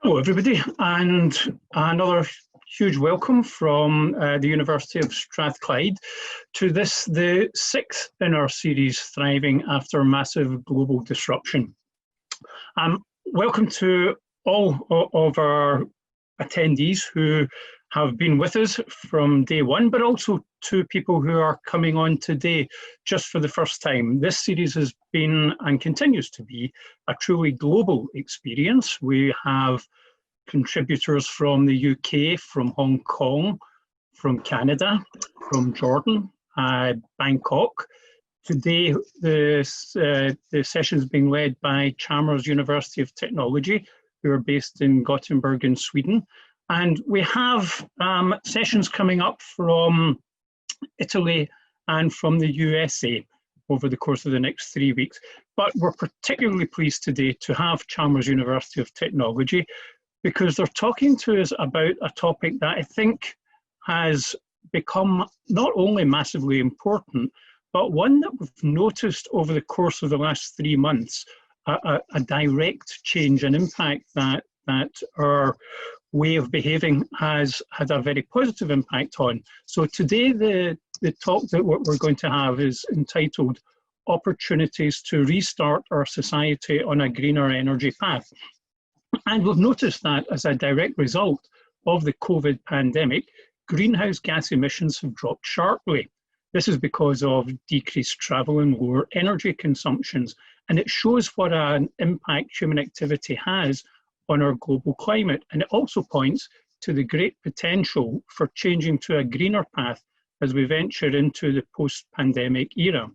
Hello everybody, and another huge welcome from the University of Strathclyde to this, the sixth in our series, Thriving After Massive Global Disruption. Welcome to all of our attendees who have been with us from day one, but also to people who are coming on today just for the first time. This series has been and continues to be a truly global experience. We have contributors from the UK, from Hong Kong, from Canada, from Jordan, Bangkok. Today, the session is being led by Chalmers University of Technology, who are based in Gothenburg in Sweden. And we have sessions coming up from Italy and from the USA over the course of the next 3 weeks. But we're particularly pleased today to have Chalmers University of Technology, because they're talking to us about a topic that I think has become not only massively important, but one that we've noticed over the course of the last 3 months, a direct change and impact that our way of behaving has had a very positive impact on. So today the talk that we're going to have is entitled Opportunities to Restart Our Society on a Greener Energy Path. And we've noticed that as a direct result of the COVID pandemic, greenhouse gas emissions have dropped sharply. This is because of decreased travel and lower energy consumptions. And it shows what an impact human activity has on our global climate. And it also points to the great potential for changing to a greener path as we venture into the post-pandemic era.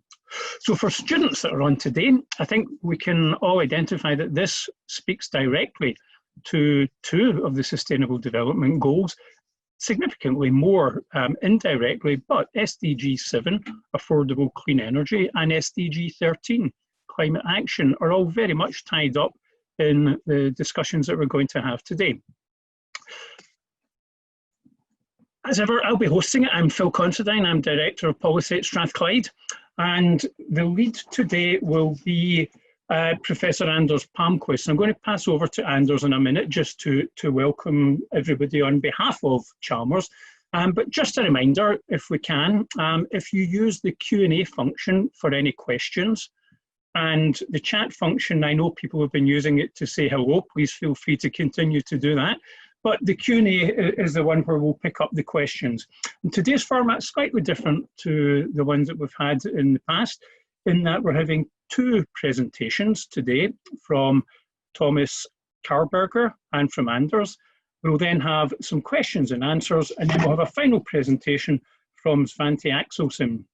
So for students that are on today, I think we can all identify that this speaks directly to 2 of the Sustainable Development Goals, significantly more indirectly, but SDG 7, Affordable Clean Energy, and SDG 13, Climate Action, are all very much tied up in the discussions that we're going to have today. As ever, I'll be hosting it. I'm Phil Considine, I'm Director of Policy at Strathclyde, and the lead today will be Professor Anders Palmquist. I'm going to pass over to Anders in a minute just to welcome everybody on behalf of Chalmers. But just a reminder, if we can, if you use the Q&A function for any questions, and the chat function, I know people have been using it to say hello, please feel free to continue to do that. But the Q&A is the one where we'll pick up the questions. And today's format is slightly different to the ones that we've had in the past, in that we're having 2 presentations today from Thomas Karberger and from Anders. We'll then have some questions and answers, and then we'll have a final presentation from Svante Axelsson.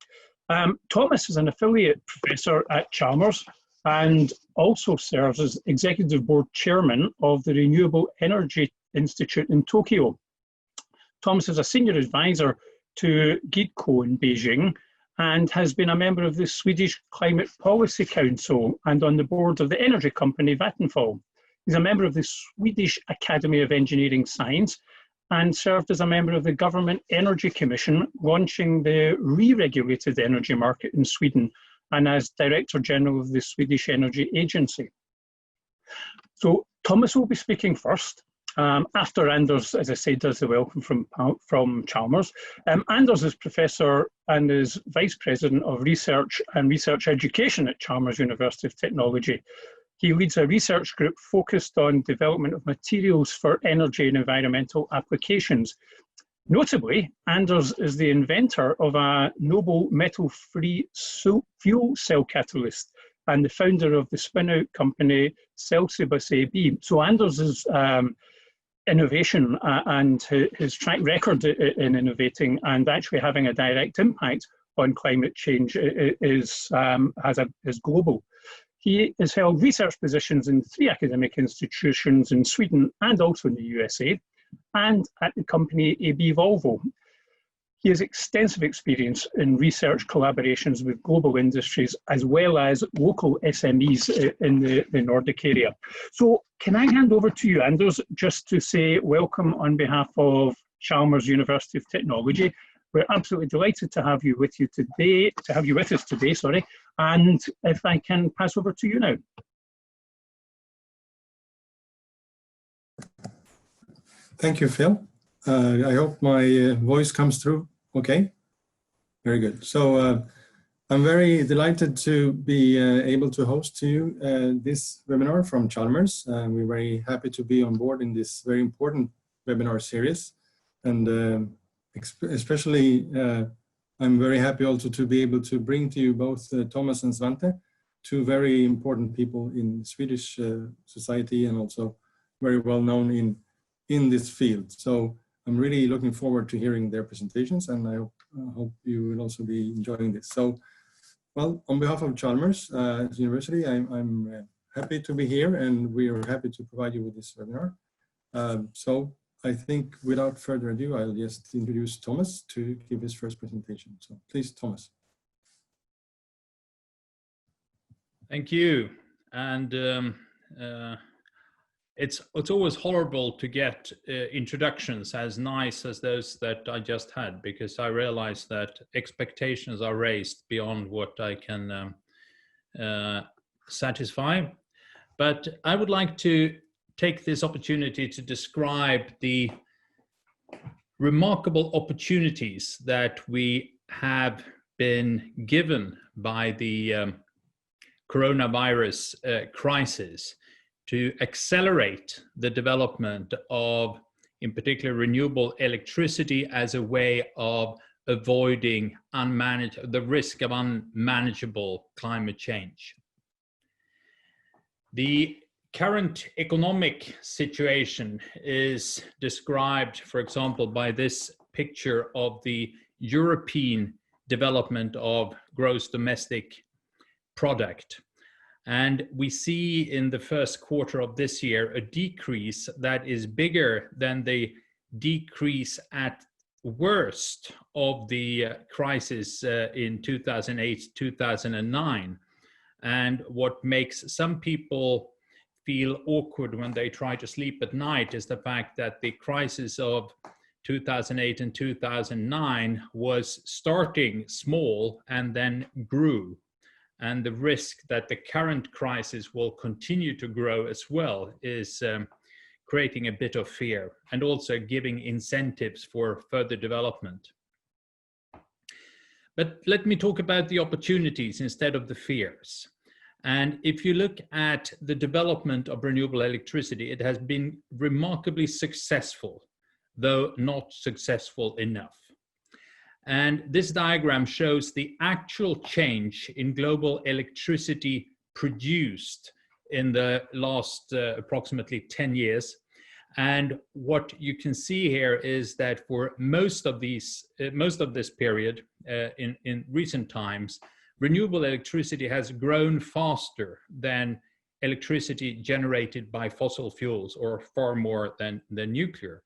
Thomas is an affiliate professor at Chalmers and also serves as Executive Board Chairman of the Renewable Energy Institute in Tokyo. Thomas is a senior advisor to GIDCO in Beijing and has been a member of the Swedish Climate Policy Council and on the board of the energy company Vattenfall. He's a member of the Swedish Academy of Engineering Science and served as a member of the Government Energy Commission, launching the re-regulated energy market in Sweden, and as Director General of the Swedish Energy Agency. So Thomas will be speaking first, after Anders, as I said, does the welcome from Chalmers. Anders is Professor and is Vice President of Research and Research Education at Chalmers University of Technology. He leads a research group focused on development of materials for energy and environmental applications. Notably, Anders is the inventor of a noble metal-free fuel cell catalyst and the founder of the spin-out company Celsibus AB. So Anders' innovation and his track record in innovating and actually having a direct impact on climate change is global. He has held research positions in 3 academic institutions in Sweden and also in the USA, and at the company AB Volvo. He has extensive experience in research collaborations with global industries as well as local SMEs in the Nordic area. So can I hand over to you, Anders, just to say welcome on behalf of Chalmers University of Technology. We're absolutely delighted to have you with us today, sorry. And if I can pass over to you now. Thank you, Phil. I hope my voice comes through okay. Very good. So I'm very delighted to be able to host to you this webinar from Chalmers. We're very happy to be on board in this very important webinar series. And especially, I'm very happy also to be able to bring to you both Thomas and Svante, two very important people in Swedish society and also very well known in this field. So I'm really looking forward to hearing their presentations, and I hope you will also be enjoying this. So, well, on behalf of Chalmers University, I'm happy to be here, and we are happy to provide you with this webinar. So I think without further ado, I'll just introduce Thomas to give his first presentation. So please, Thomas. Thank you. And it's always horrible to get introductions as nice as those that I just had, because I realize that expectations are raised beyond what I can satisfy. But I would like to take this opportunity to describe the remarkable opportunities that we have been given by the coronavirus crisis to accelerate the development of, in particular, renewable electricity as a way of avoiding the risk of unmanageable climate change. The current economic situation is described, for example, by this picture of the European development of gross domestic product. And we see in the first quarter of this year a decrease that is bigger than the decrease at worst of the crisis in 2008, 2009. And what makes some people feel awkward when they try to sleep at night is the fact that the crisis of 2008 and 2009 was starting small and then grew. And the risk that the current crisis will continue to grow as well is creating a bit of fear, and also giving incentives for further development. But let me talk about the opportunities instead of the fears. And if you look at the development of renewable electricity, it has been remarkably successful, though not successful enough. And this diagram shows the actual change in global electricity produced in the last approximately 10 years. And what you can see here is that for most of this period in recent times, renewable electricity has grown faster than electricity generated by fossil fuels, or far more than nuclear.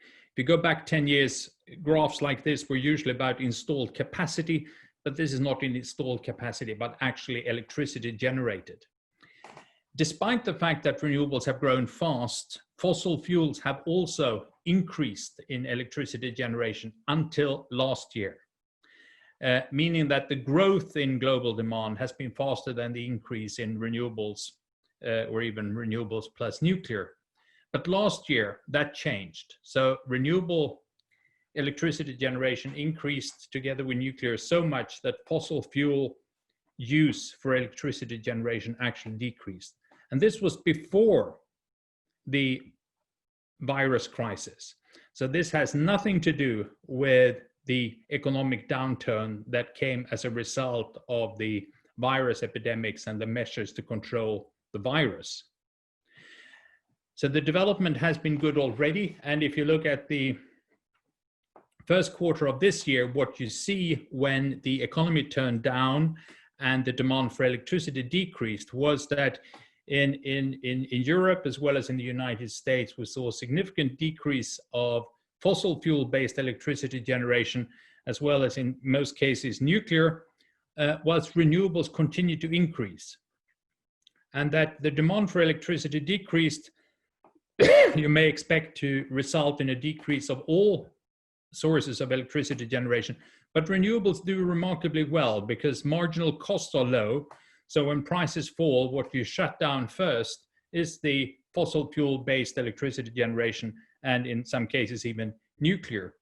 If you go back 10 years, graphs like this were usually about installed capacity, but this is not in installed capacity, but actually electricity generated. Despite the fact that renewables have grown fast, fossil fuels have also increased in electricity generation until last year, meaning that the growth in global demand has been faster than the increase in renewables, or even renewables plus nuclear. But last year, that changed. So renewable electricity generation increased together with nuclear so much that fossil fuel use for electricity generation actually decreased. And this was before the virus crisis. So this has nothing to do with the economic downturn that came as a result of the virus epidemics and the measures to control the virus. So the development has been good already. And if you look at the first quarter of this year, what you see when the economy turned down and the demand for electricity decreased was that in Europe, as well as in the United States, we saw a significant decrease of fossil fuel-based electricity generation, as well as in most cases nuclear, whilst renewables continued to increase. And that the demand for electricity decreased, you may expect to result in a decrease of all sources of electricity generation. But renewables do remarkably well because marginal costs are low. So when prices fall, what you shut down first is the fossil fuel-based electricity generation, and in some cases even nuclear,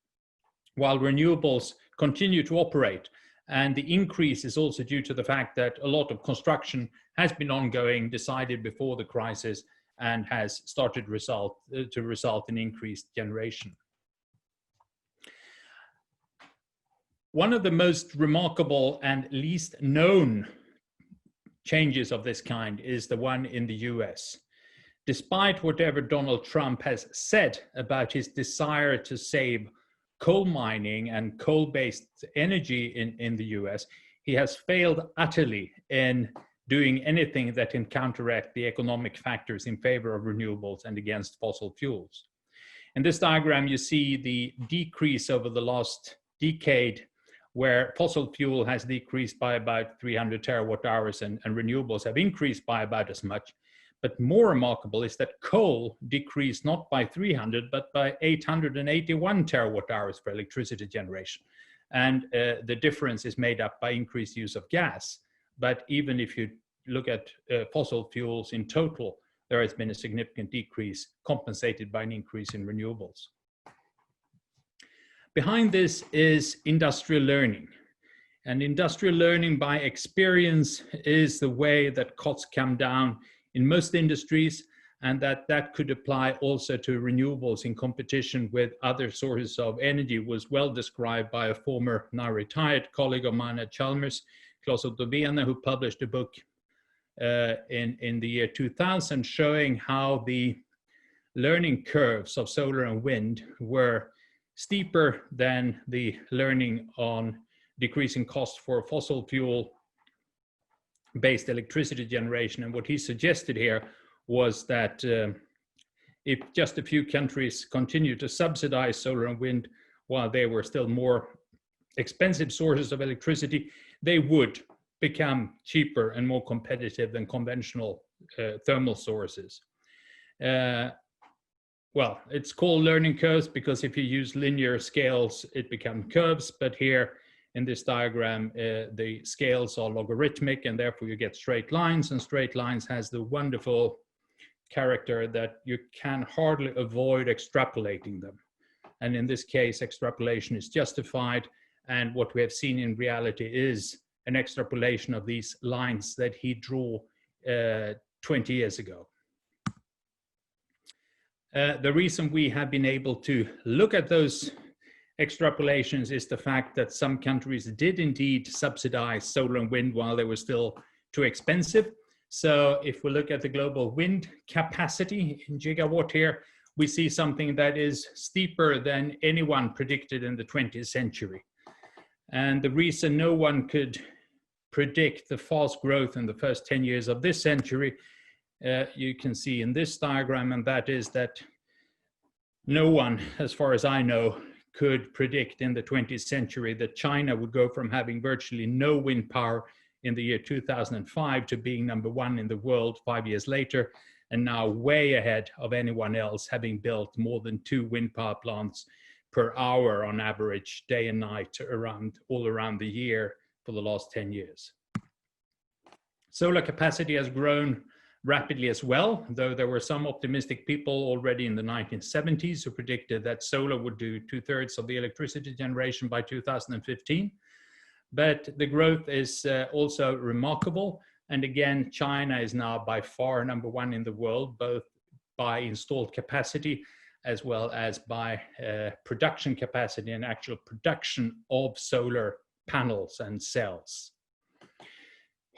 while renewables continue to operate. And the increase is also due to the fact that a lot of construction has been ongoing, decided before the crisis, and has started to result in increased generation. One of the most remarkable and least known changes of this kind is the one in the US. Despite whatever Donald Trump has said about his desire to save coal mining and coal-based energy in the US, he has failed utterly in doing anything that can counteract the economic factors in favor of renewables and against fossil fuels. In this diagram, you see the decrease over the last decade, where fossil fuel has decreased by about 300 terawatt hours and renewables have increased by about as much. But more remarkable is that coal decreased not by 300, but by 881 terawatt hours for electricity generation. And the difference is made up by increased use of gas. But even if you look at fossil fuels in total, there has been a significant decrease compensated by an increase in renewables. Behind this is industrial learning. And industrial learning by experience is the way that costs come down in most industries, and that could apply also to renewables in competition with other sources of energy, was well described by a former, now retired colleague of mine at Chalmers, Claes Otto Bene, who published a book in the year 2000 showing how the learning curves of solar and wind were steeper than the learning on decreasing cost for fossil fuel based electricity generation. And what he suggested here was that if just a few countries continue to subsidize solar and wind while they were still more expensive sources of electricity, they would become cheaper and more competitive than conventional thermal sources. Well, it's called learning curves because if you use linear scales, it becomes curves, but here in this diagram, the scales are logarithmic and therefore you get straight lines, and straight lines has the wonderful character that you can hardly avoid extrapolating them. And in this case, extrapolation is justified. And what we have seen in reality is an extrapolation of these lines that he drew 20 years ago. The reason we have been able to look at those extrapolations is the fact that some countries did indeed subsidize solar and wind while they were still too expensive. So if we look at the global wind capacity in gigawatt here, we see something that is steeper than anyone predicted in the 20th century. And the reason no one could predict the fast growth in the first 10 years of this century, you can see in this diagram, and that is that no one, as far as I know, could predict in the 20th century that China would go from having virtually no wind power in the year 2005 to being #1 in the world 5 years later, and now way ahead of anyone else, having built more than 2 wind power plants per hour on average, day and night, all around the year for the last 10 years. Solar capacity has grown rapidly as well, though there were some optimistic people already in the 1970s who predicted that solar would do 2/3 of the electricity generation by 2015. But the growth is also remarkable. And again, China is now by far #1 in the world, both by installed capacity as well as by production capacity and actual production of solar panels and cells.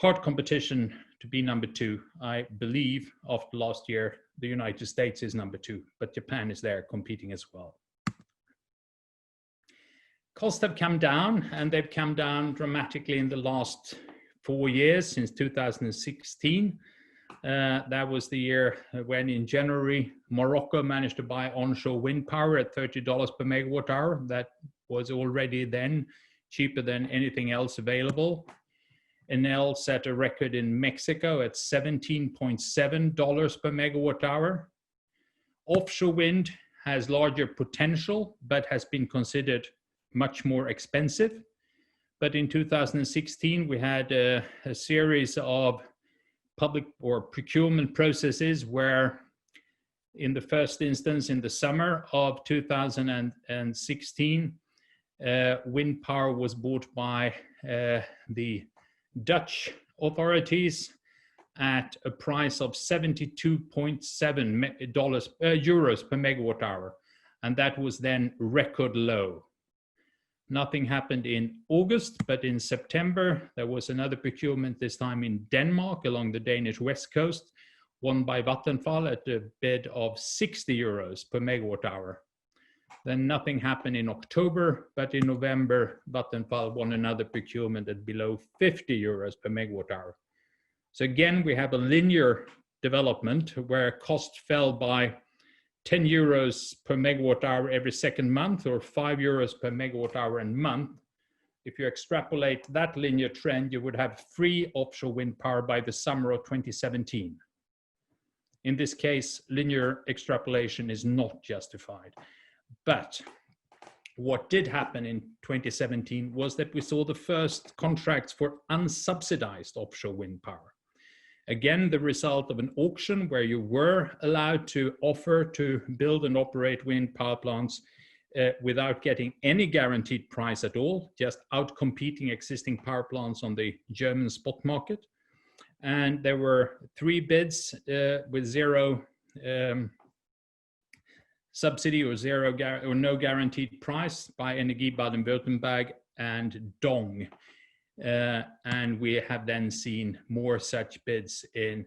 Hard competition to be #2. I believe after last year, the United States is #2, but Japan is there competing as well. Costs have come down, and they've come down dramatically in the last 4 years, since 2016. That was the year when in January, Morocco managed to buy onshore wind power at $30 per megawatt hour. That was already then cheaper than anything else available. Enel set a record in Mexico at $17.7 per megawatt hour. Offshore wind has larger potential, but has been considered much more expensive. But in 2016, we had a series of public or procurement processes where in the first instance, in the summer of 2016, wind power was bought by the Dutch authorities at a price of 72.7 euros per megawatt hour. And that was then record low. Nothing happened in August, but in September, there was another procurement, this time in Denmark, along the Danish west coast, won by Vattenfall at a bid of 60 euros per megawatt hour. Then nothing happened in October, but in November, Vattenfall won another procurement at below 50 euros per megawatt hour. So again, we have a linear development where cost fell by 10 euros per megawatt hour every second month, or 5 euros per megawatt hour a month. If you extrapolate that linear trend, you would have free offshore wind power by the summer of 2017. In this case, linear extrapolation is not justified. But what did happen in 2017 was that we saw the first contracts for unsubsidized offshore wind power. Again, the result of an auction where you were allowed to offer to build and operate wind power plants without getting any guaranteed price at all, just outcompeting existing power plants on the German spot market. And there were 3 bids with zero subsidy or no guaranteed price by Energie Baden-Württemberg and Dong. And we have then seen more such bids in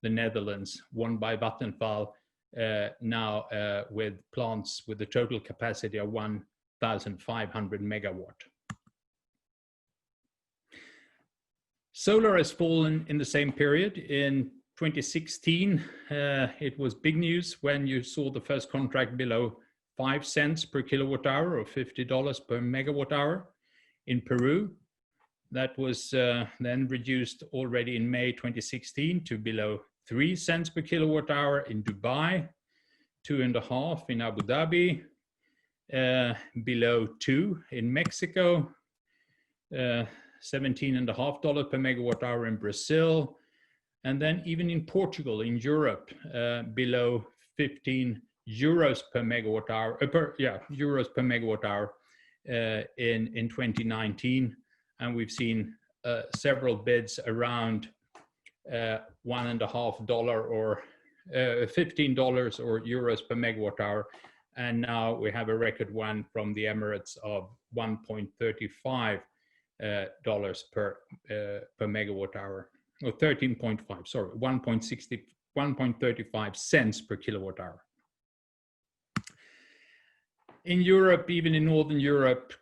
the Netherlands, won by Vattenfall, now with plants with a total capacity of 1,500 megawatt. Solar has fallen in the same period. In 2016, it was big news when you saw the first contract below 5 cents per kilowatt hour, or $50 per megawatt hour in Peru. That was then reduced already in May 2016 to below 3 cents per kilowatt hour in Dubai, 2.5 in Abu Dhabi, below 2 in Mexico, $17.50 per megawatt hour in Brazil, and then even in Portugal, in Europe, below 15 euros per megawatt hour, euros per megawatt hour in 2019. And we've seen several bids around $1.50 or $15 or euros per megawatt hour. And now we have a record one from the Emirates of $1.35 per megawatt hour, or 13.5, sorry, 1.35 cents per kilowatt hour. In Europe, even in Northern Europe,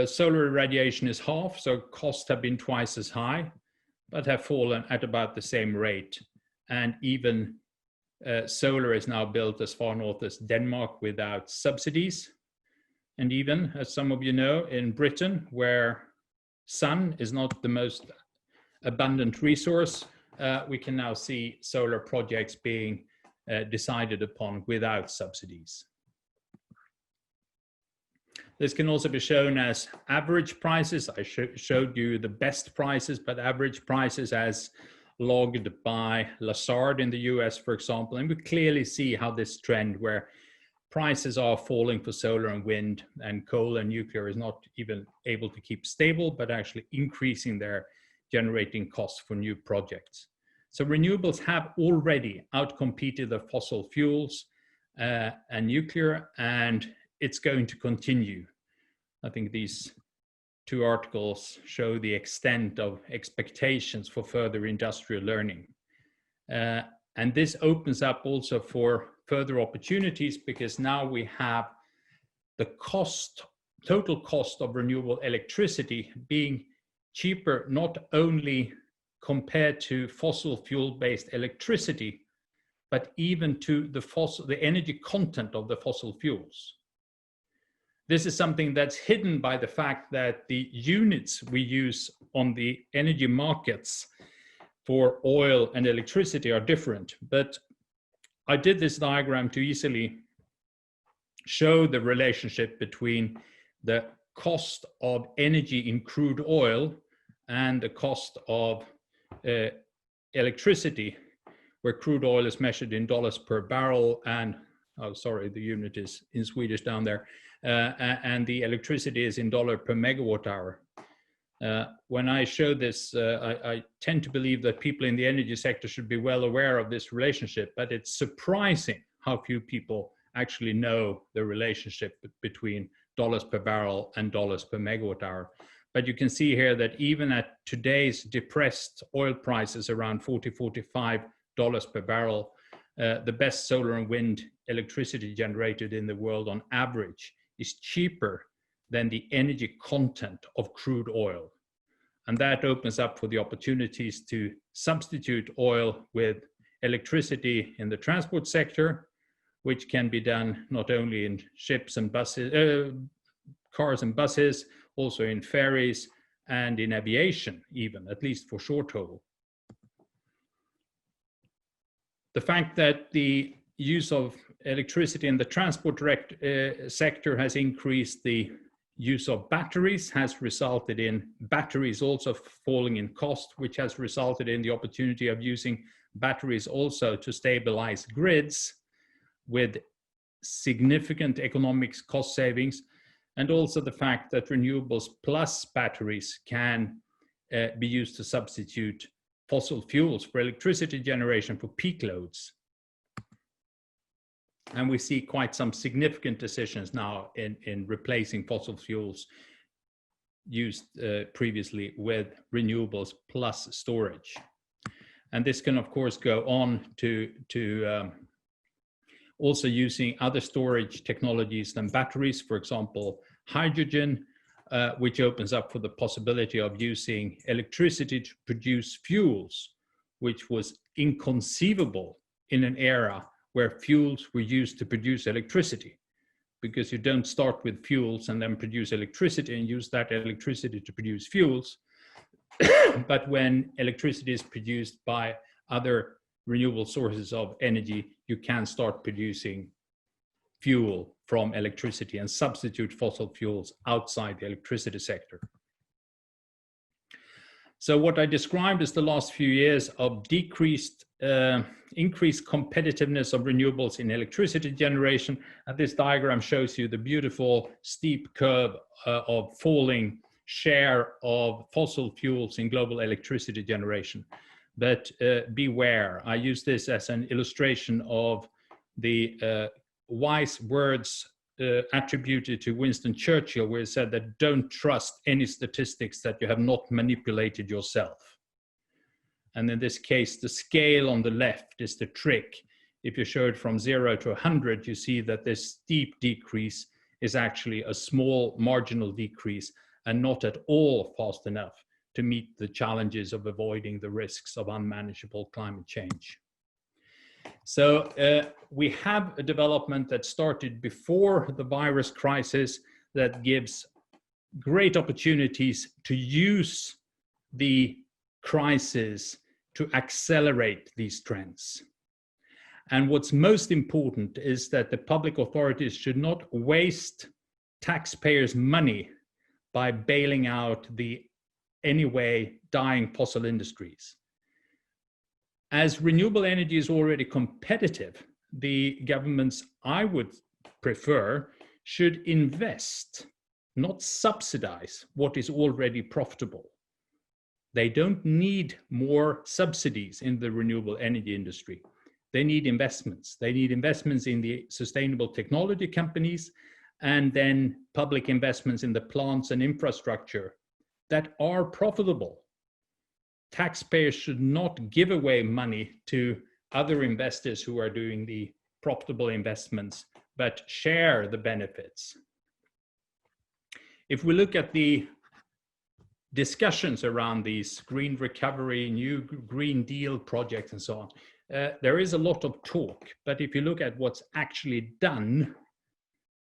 solar irradiation is half, so costs have been twice as high, but have fallen at about the same rate. And even solar is now built as far north as Denmark without subsidies. And even, as some of you know, in Britain, where sun is not the most abundant resource, we can now see solar projects being decided upon without subsidies. This can also be shown as average prices. I showed you the best prices, but average prices as logged by Lazard in the US, for example. And we clearly see how this trend where prices are falling for solar and wind, and coal and nuclear is not even able to keep stable, but actually increasing their generating costs for new projects. So renewables have already outcompeted the fossil fuels and nuclear, and it's going to continue. I think these 2 articles show the extent of expectations for further industrial learning. And this opens up also for further opportunities, because now we have the total cost of renewable electricity being cheaper, not only compared to fossil fuel-based electricity, but even to the energy content of the fossil fuels. This is something that's hidden by the fact that the units we use on the energy markets for oil and electricity are different. But I did this diagram to easily show the relationship between the cost of energy in crude oil and the cost of electricity, where crude oil is measured in dollars per barrel and, oh, sorry, the unit is in Swedish down there, and the electricity is in dollar per megawatt hour. When I show this, I tend to believe that people in the energy sector should be well aware of this relationship, but it's surprising how few people actually know the relationship between dollars per barrel and dollars per megawatt hour. But you can see here that even at today's depressed oil prices around $40–45 per barrel, the best solar and wind electricity generated in the world on average is cheaper than the energy content of crude oil. And that opens up for the opportunities to substitute oil with electricity in the transport sector, which can be done not only in ships and buses, cars and buses, also in ferries and in aviation even, at least for short haul. The fact that the use of electricity in the transport sector has increased the use of batteries has resulted in batteries also falling in cost, which has resulted in the opportunity of using batteries also to stabilize grids with significant economic cost savings, and also the fact that renewables plus batteries can be used to substitute fossil fuels for electricity generation for peak loads. And we see quite some significant decisions now in replacing fossil fuels used previously with renewables plus storage. And this can, of course, go on to also using other storage technologies than batteries, for example, hydrogen, which opens up for the possibility of using electricity to produce fuels, which was inconceivable in an era where fuels were used to produce electricity, because you don't start with fuels and then produce electricity and use that electricity to produce fuels. But when electricity is produced by other renewable sources of energy, you can start producing fuel from electricity and substitute fossil fuels outside the electricity sector. So what I described is the last few years of increased competitiveness of renewables in electricity generation. And this diagram shows you the beautiful steep curve of falling share of fossil fuels in global electricity generation. But beware, I use this as an illustration of the wise words attributed to Winston Churchill, where he said that don't trust any statistics that you have not manipulated yourself. And in this case, the scale on the left is the trick. If you show it from 0 to 100, you see that this steep decrease is actually a small marginal decrease and not at all fast enough to meet the challenges of avoiding the risks of unmanageable climate change. So we have a development that started before the virus crisis that gives great opportunities to use the crisis to accelerate these trends. And what's most important is that the public authorities should not waste taxpayers' money by bailing out the anyway dying fossil industries. As renewable energy is already competitive, the governments, I would prefer, should invest, not subsidize what is already profitable. They don't need more subsidies in the renewable energy industry. They need investments. They need investments in the sustainable technology companies, and then public investments in the plants and infrastructure that are profitable. Taxpayers should not give away money to other investors who are doing the profitable investments, but share the benefits. If we look at the discussions around these green recovery, new Green Deal projects and so on, there is a lot of talk, but if you look at what's actually done,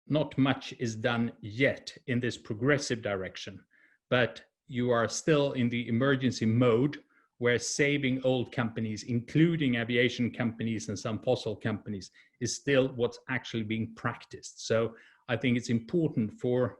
not much is done yet in this progressive direction, but you are still in the emergency mode where saving old companies, including aviation companies and some fossil companies, is still what's actually being practiced. So I think it's important for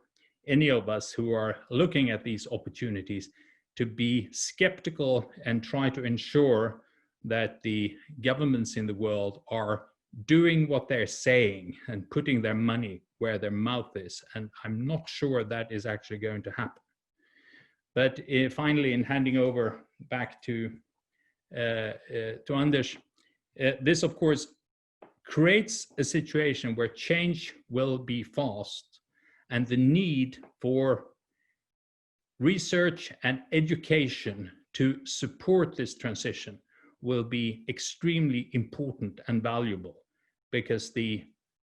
any of us who are looking at these opportunities to be skeptical and try to ensure that the governments in the world are doing what they're saying and putting their money where their mouth is. And I'm not sure that is actually going to happen. But finally, in handing over back to Anders, this of course creates a situation where change will be fast, and the need for research and education to support this transition will be extremely important and valuable, because the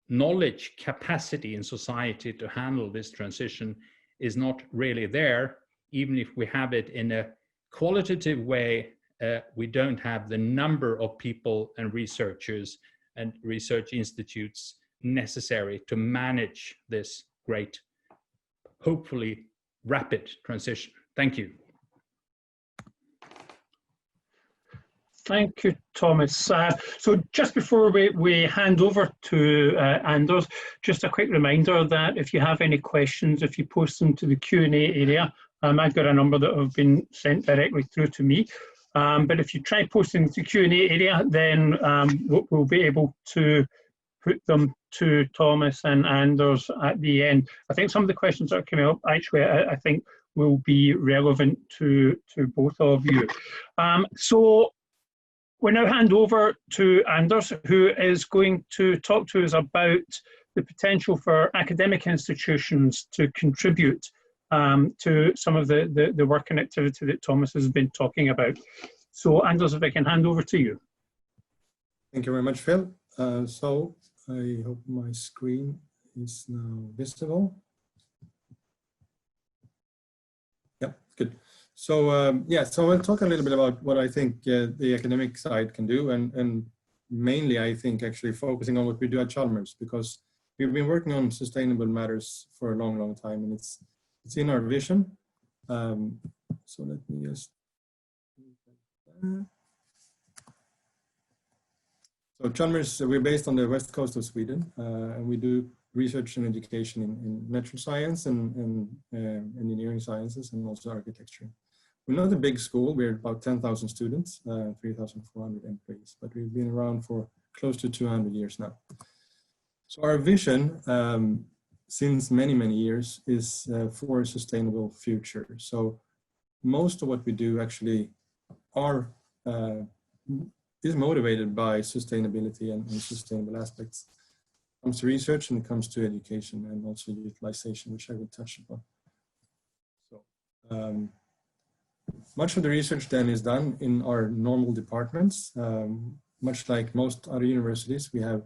knowledge capacity in society to handle this transition is not really there. Even if we have it in a qualitative way, we don't have the number of people and researchers and research institutes necessary to manage this great, hopefully rapid transition. Thank you. Thank you, Thomas. So just before we hand over to Anders, just a quick reminder that if you have any questions, if you post them to the Q&A area, I've got a number that have been sent directly through to me. But if you try posting to the Q&A area, then we'll be able to put them to Thomas and Anders at the end. I think some of the questions that are coming up, actually, I think will be relevant to both of you. So we now hand over to Anders, who is going to talk to us about the potential for academic institutions to contribute to some of the work and activity that Thomas has been talking about. So Anders, if I can hand over to you. Thank you very much, Phil. So I hope my screen is now visible. Yeah, good. So so I'll talk a little bit about what I think the academic side can do, and mainly I think actually focusing on what we do at Chalmers, because we've been working on sustainable matters for a long, long time, and it's in our vision. So let me just. So Chalmers, we're based on the west coast of Sweden, and we do research and education in natural science and engineering sciences, and also architecture. We're not a big school, we're about 10,000 students, 3,400 employees, but we've been around for close to 200 years now. So our vision, since many, many years, is for a sustainable future. So most of what we do actually is motivated by sustainability and sustainable aspects. It comes to research and it comes to education and also utilization, which I will touch upon. So much of the research then is done in our normal departments. Much like most other universities, we have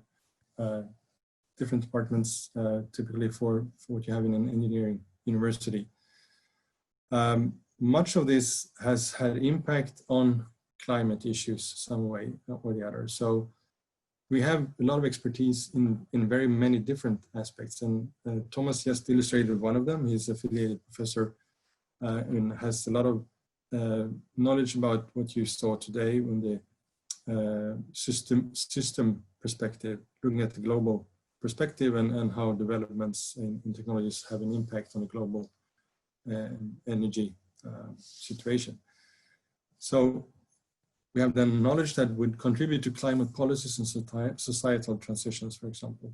different departments typically for what you have in an engineering university. Much of this has had impact on climate issues some way or the other. So we have a lot of expertise in very many different aspects, and Thomas just illustrated one of them. He's an affiliated professor and has a lot of knowledge about what you saw today in the system perspective, looking at the global perspective and how developments in technologies have an impact on the global energy situation. So we have then knowledge that would contribute to climate policies and societal transitions, for example.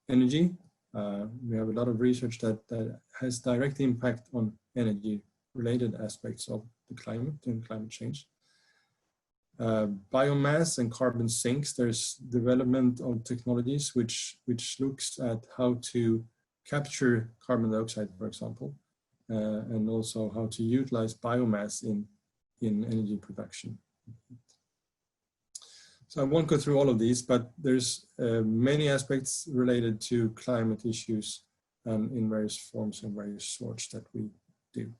Energy, we have a lot of research that has direct impact on energy-related aspects of the climate and climate change. Biomass and carbon sinks, there's development of technologies which looks at how to capture carbon dioxide, for example, and also how to utilize biomass in energy production. So I won't go through all of these, but there's many aspects related to climate issues in various forms and various sorts that we do.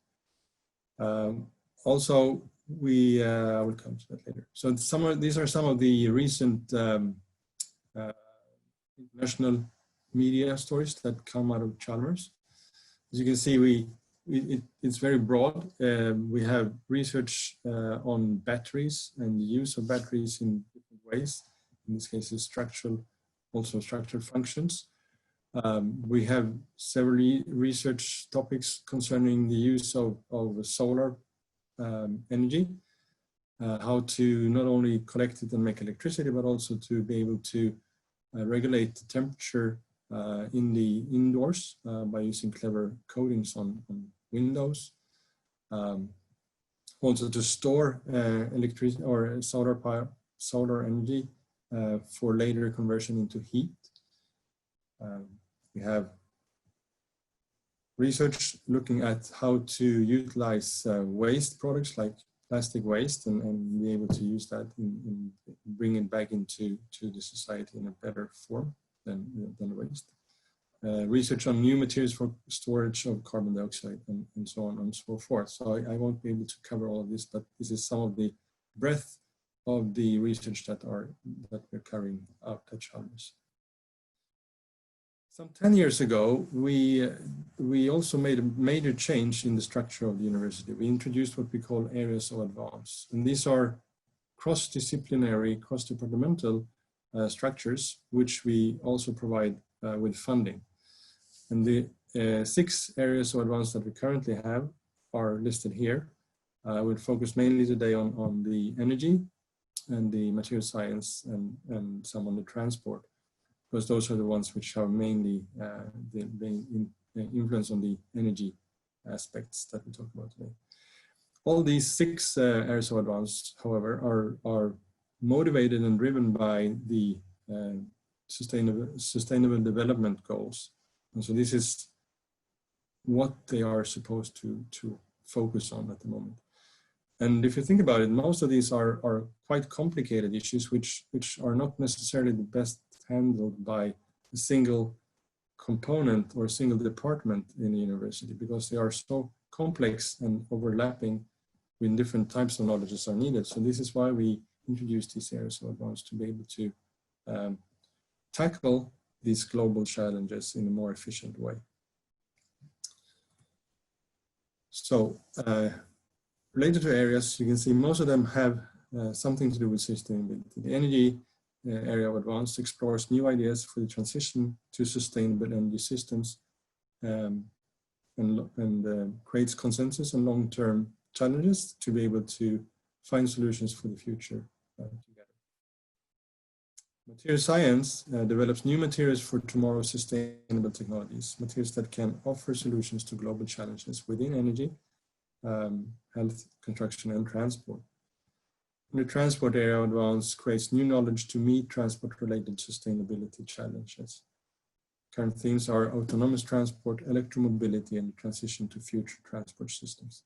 Also, I will come to that later. So these are some of the recent international media stories that come out of Chalmers. As you can see, it's very broad. We have research on batteries and the use of batteries in different ways. In this case, it's structural functions. We have several research topics concerning the use of solar energy. how to not only collect it and make electricity, but also to be able to regulate the temperature in the indoors by using clever coatings on windows. Also to store electricity or solar energy for later conversion into heat. We have research looking at how to utilize waste products like plastic waste and be able to use that and bring it back into the society in a better form than waste. Research on new materials for storage of carbon dioxide and so on and so forth. So I won't be able to cover all of this, but this is some of the breadth of the research that we're carrying out at Chalmers. Some 10 years ago, we also made a major change in the structure of the university. We introduced what we call areas of advance, and these are cross-disciplinary, cross-departmental structures, which we also provide with funding. And the 6 areas of advance that we currently have are listed here. We'll focus mainly today on the energy and the material science and some on the transport, because those are the ones which have mainly the influence on the energy aspects that we talk about today. All these 6 areas of advance, however, are motivated and driven by the sustainable development goals. And so this is what they are supposed to focus on at the moment. And if you think about it, most of these are quite complicated issues which are not necessarily the best handled by a single component or a single department in a university, because they are so complex and overlapping when different types of knowledges are needed. So this is why we introduced these areas of advance, to be able to tackle these global challenges in a more efficient way. So related to areas, you can see most of them have something to do with sustainability. The energy area of advance explores new ideas for the transition to sustainable energy systems and creates consensus and long-term challenges to be able to find solutions for the future together. Material science develops new materials for tomorrow's sustainable technologies, materials that can offer solutions to global challenges within energy, health, construction, and transport. And the transport area of advance creates new knowledge to meet transport-related sustainability challenges. Current themes are autonomous transport, electromobility, and transition to future transport systems.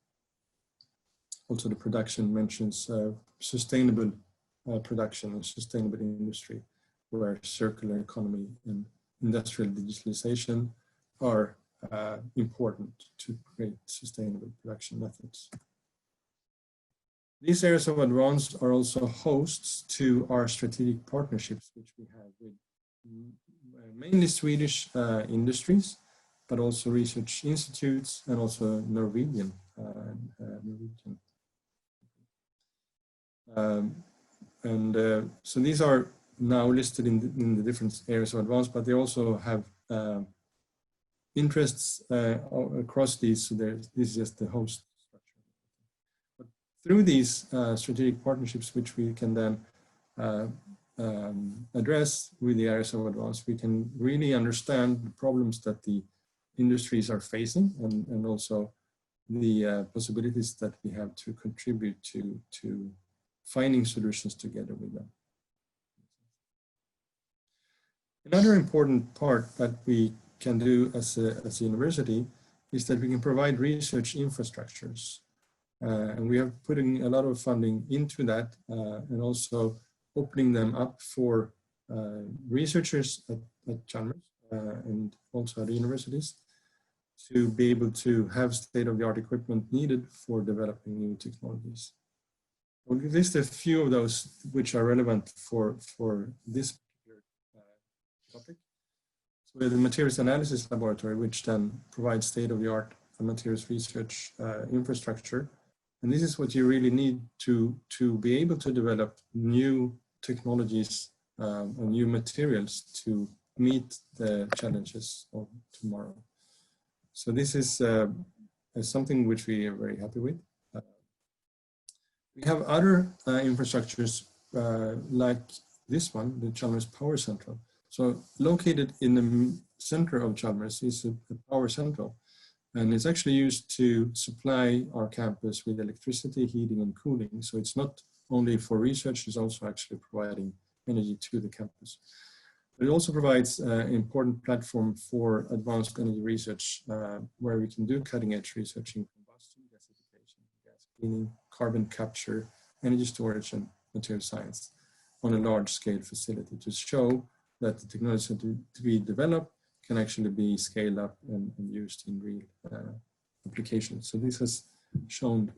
Also, the production mentions sustainable production and sustainable industry, where circular economy and industrial digitalization are important to create sustainable production methods. These areas of advance are also hosts to our strategic partnerships, which we have with mainly Swedish industries, but also research institutes and also Norwegian. So these are now listed in the different areas of advance, but they also have interests across these. So this is just the host structure. But through these strategic partnerships, which we can then address with the areas of advance, we can really understand the problems that the industries are facing, and also the possibilities that we have to contribute to finding solutions together with them. Another important part that we can do as a university is that we can provide research infrastructures. And we are putting a lot of funding into that and also opening them up for researchers at Chalmers and also at the universities to be able to have state-of-the-art equipment needed for developing new technologies. I'll list a few of those which are relevant for this particular topic. So we have the Materials Analysis Laboratory, which then provides state-of-the-art materials research infrastructure. And this is what you really need to be able to develop new technologies and new materials to meet the challenges of tomorrow. So this is something which we are very happy with. We have other infrastructures like this one, the Chalmers Power Central. So located in the center of Chalmers is a power central, and it's actually used to supply our campus with electricity, heating, and cooling. So it's not only for research, it's also actually providing energy to the campus. But it also provides an important platform for advanced energy research, where we can do cutting-edge research in combustion, gasification, gas cleaning, carbon capture, energy storage, and material science on a large-scale facility to show that the technology to be developed can actually be scaled up and used in real applications. So this has shown